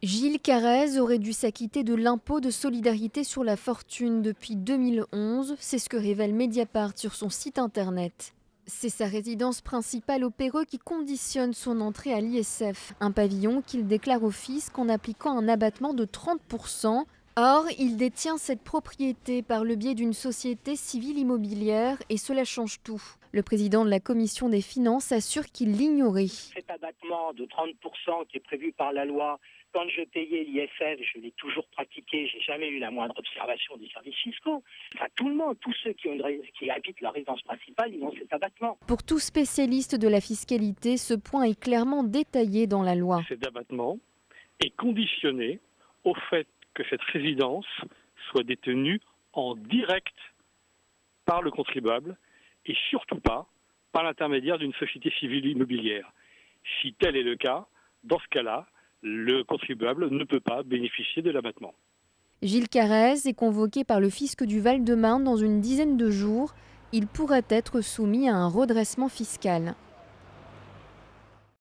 Gilles Carrez aurait dû s'acquitter de l'impôt de solidarité sur la fortune depuis 2011, c'est ce que révèle Mediapart sur son site internet. C'est sa résidence principale au Péreux qui conditionne son entrée à l'ISF, un pavillon qu'il déclare au fisc en appliquant un abattement de 30%. Or, il détient cette propriété par le biais d'une société civile immobilière et cela change tout. Le président de la commission des finances assure qu'il l'ignorait. Cet abattement de 30% qui est prévu par la loi, quand je payais l'ISF, je l'ai toujours pratiqué, j'ai jamais eu la moindre observation des services fiscaux. Enfin, tout le monde, tous ceux qui habitent leur résidence principale, ils ont cet abattement. Pour tout spécialiste de la fiscalité, ce point est clairement détaillé dans la loi. Cet abattement est conditionné au fait que cette résidence soit détenue en direct par le contribuable et surtout pas par l'intermédiaire d'une société civile immobilière. Si tel est le cas, dans ce cas-là, le contribuable ne peut pas bénéficier de l'abattement. Gilles Carrez est convoqué par le fisc du Val-de-Marne dans une dizaine de jours. Il pourrait être soumis à un redressement fiscal.